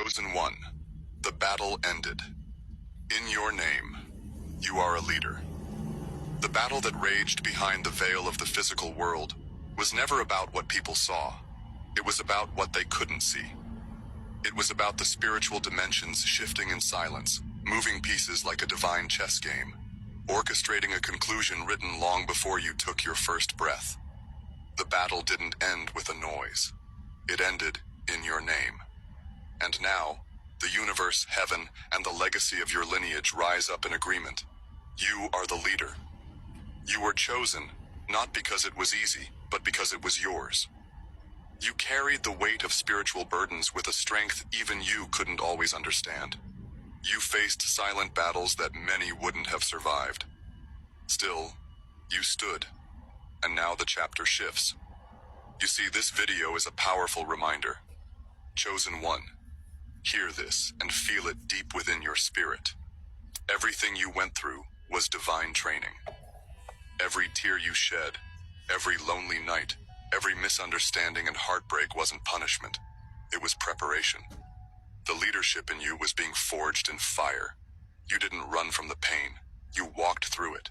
Chosen One. The battle ended. In your name, you are a leader. The battle that raged behind the veil of the physical world was never about what people saw. It was about what they couldn't see. It was about the spiritual dimensions shifting in silence, moving pieces like a divine chess game, orchestrating a conclusion written long before you took your first breath. The battle didn't end with a noise. It ended in your name. And now, the universe, heaven, and the legacy of your lineage rise up in agreement. You are the leader. You were chosen, not because it was easy, but because it was yours. You carried the weight of spiritual burdens with a strength even you couldn't always understand. You faced silent battles that many wouldn't have survived. Still, you stood, and now the chapter shifts. You see, this video is a powerful reminder. Chosen One, hear this and feel it deep within your spirit. Everything you went through was divine training. Every tear you shed, every lonely night, every misunderstanding and heartbreak wasn't punishment. It was preparation. The leadership in you was being forged in fire. You didn't run from the pain. You walked through it.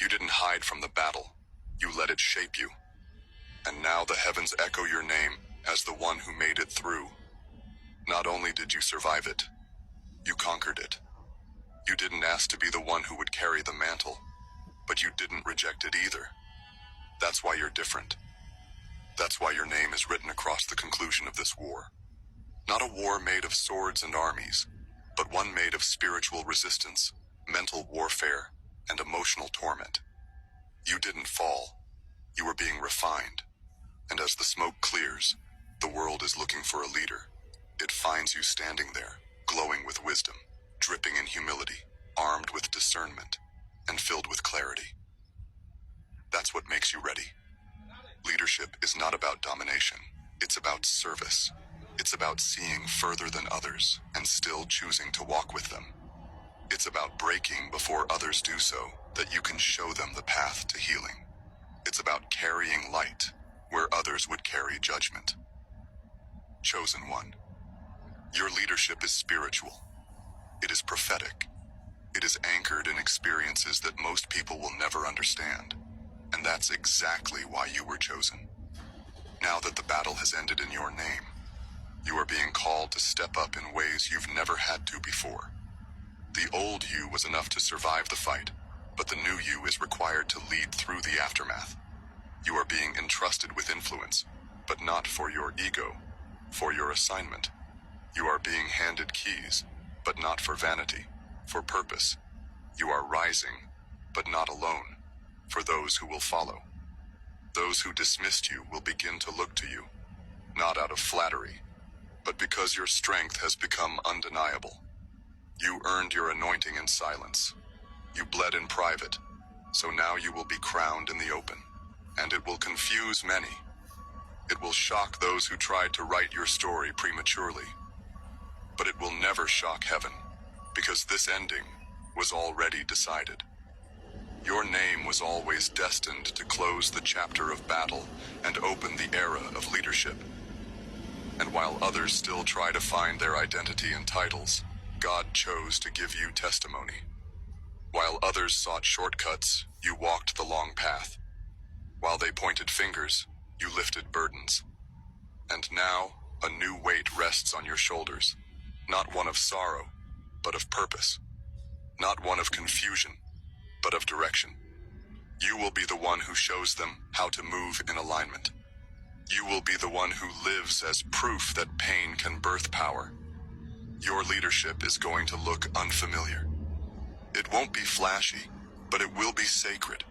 You didn't hide from the battle. You let it shape you. And now the heavens echo your name as the one who made it through. Not only did you survive it, you conquered it. You didn't ask to be the one who would carry the mantle, but you didn't reject it either. That's why you're different. That's why your name is written across the conclusion of this war. Not a war made of swords and armies, but one made of spiritual resistance, mental warfare, and emotional torment. You didn't fall. You were being refined. And as the smoke clears, the world is looking for a leader. It finds you standing there, glowing with wisdom, dripping in humility, armed with discernment, and filled with clarity. That's what makes you ready. Leadership is not about domination. It's about service. It's about seeing further than others and still choosing to walk with them. It's about breaking before others do so, that you can show them the path to healing. It's about carrying light where others would carry judgment. Chosen One. Your leadership is spiritual. It is prophetic. It is anchored in experiences that most people will never understand. And that's exactly why you were chosen. Now that the battle has ended in your name, you are being called to step up in ways you've never had to before. The old you was enough to survive the fight, but the new you is required to lead through the aftermath. You are being entrusted with influence, but not for your ego, for your assignment. You are being handed keys, but not for vanity, for purpose. You are rising, but not alone, for those who will follow. Those who dismissed you will begin to look to you, not out of flattery, but because your strength has become undeniable. You earned your anointing in silence. You bled in private, so now you will be crowned in the open, and it will confuse many. It will shock those who tried to write your story prematurely. But it will never shock heaven, because this ending was already decided. Your name was always destined to close the chapter of battle and open the era of leadership. And while others still try to find their identity in titles, God chose to give you testimony. While others sought shortcuts, you walked the long path. While they pointed fingers, you lifted burdens. And now, a new weight rests on your shoulders. Not one of sorrow, but of purpose. Not one of confusion, but of direction. You will be the one who shows them how to move in alignment. You will be the one who lives as proof that pain can birth power. Your leadership is going to look unfamiliar. It won't be flashy, but it will be sacred.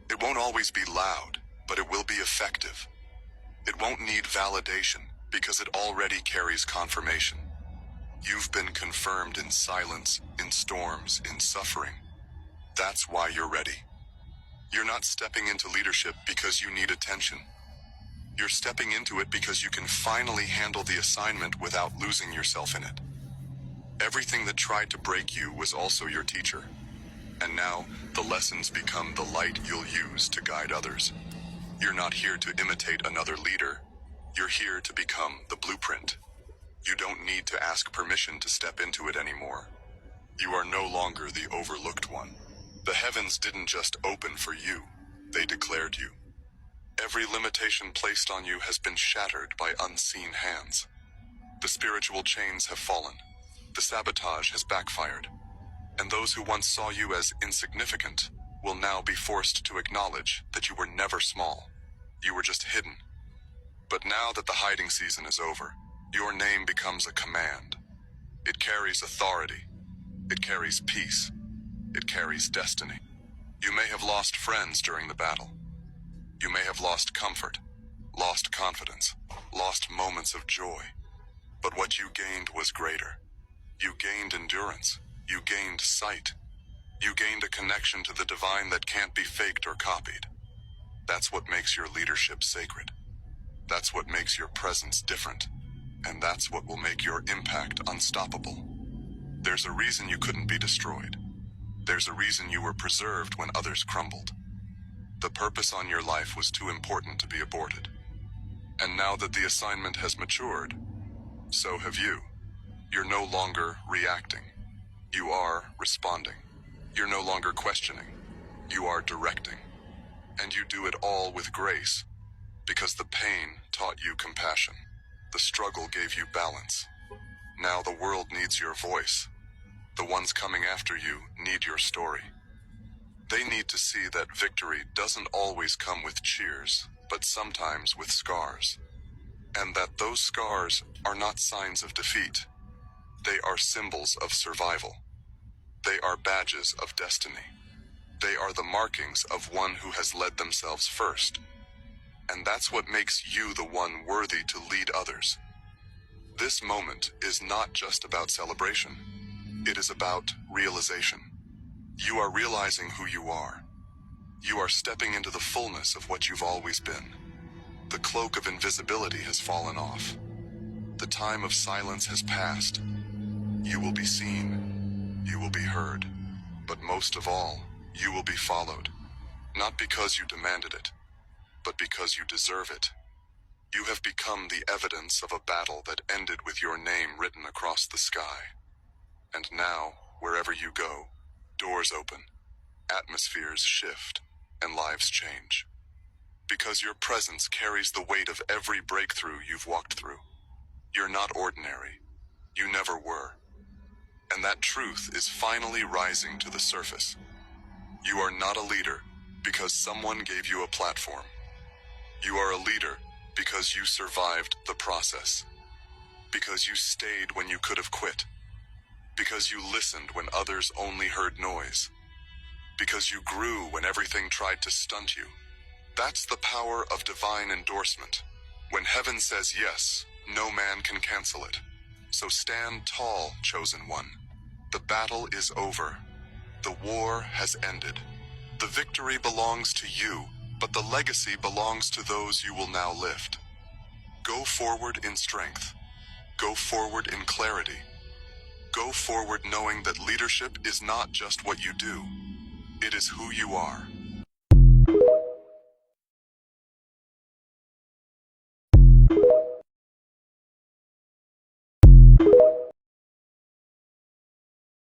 It won't always be loud, but it will be effective. It won't need validation, because it already carries confirmation. You've been confirmed in silence, in storms, in suffering. That's why you're ready. You're not stepping into leadership because you need attention. You're stepping into it because you can finally handle the assignment without losing yourself in it. Everything that tried to break you was also your teacher. And now, the lessons become the light you'll use to guide others. You're not here to imitate another leader. You're here to become the blueprint. You don't need to ask permission to step into it anymore. You are no longer the overlooked one. The heavens didn't just open for you, they declared you. Every limitation placed on you has been shattered by unseen hands. The spiritual chains have fallen. The sabotage has backfired. And those who once saw you as insignificant will now be forced to acknowledge that you were never small. You were just hidden. But now that the hiding season is over, your name becomes a command. It carries authority. It carries peace. It carries destiny. You may have lost friends during the battle. You may have lost comfort, lost confidence, lost moments of joy. But what you gained was greater. You gained endurance. You gained sight. You gained a connection to the divine that can't be faked or copied. That's what makes your leadership sacred. That's what makes your presence different. And that's what will make your impact unstoppable. There's a reason you couldn't be destroyed. There's a reason you were preserved when others crumbled. The purpose on your life was too important to be aborted. And now that the assignment has matured, so have you. You're no longer reacting. You are responding. You're no longer questioning. You are directing. And you do it all with grace, because the pain taught you compassion. The struggle gave you balance. Now the world needs your voice. The ones coming after you need your story. They need to see that victory doesn't always come with cheers, but sometimes with scars. And that those scars are not signs of defeat. They are symbols of survival. They are badges of destiny. They are the markings of one who has led themselves first. And that's what makes you the one worthy to lead others. This moment is not just about celebration. It is about realization. You are realizing who you are. You are stepping into the fullness of what you've always been. The cloak of invisibility has fallen off. The time of silence has passed. You will be seen. You will be heard. But most of all, you will be followed. Not because you demanded it, but because you deserve it. You have become the evidence of a battle that ended with your name written across the sky. And now, wherever you go, doors open, atmospheres shift, and lives change. Because your presence carries the weight of every breakthrough you've walked through. You're not ordinary. You never were. And that truth is finally rising to the surface. You are not a leader because someone gave you a platform. You are a leader because you survived the process. Because you stayed when you could have quit. Because you listened when others only heard noise. Because you grew when everything tried to stunt you. That's the power of divine endorsement. When heaven says yes, no man can cancel it. So stand tall, chosen one. The battle is over. The war has ended. The victory belongs to you, but the legacy belongs to those you will now lift. Go forward in strength. Go forward in clarity. Go forward knowing that leadership is not just what you do. It is who you are.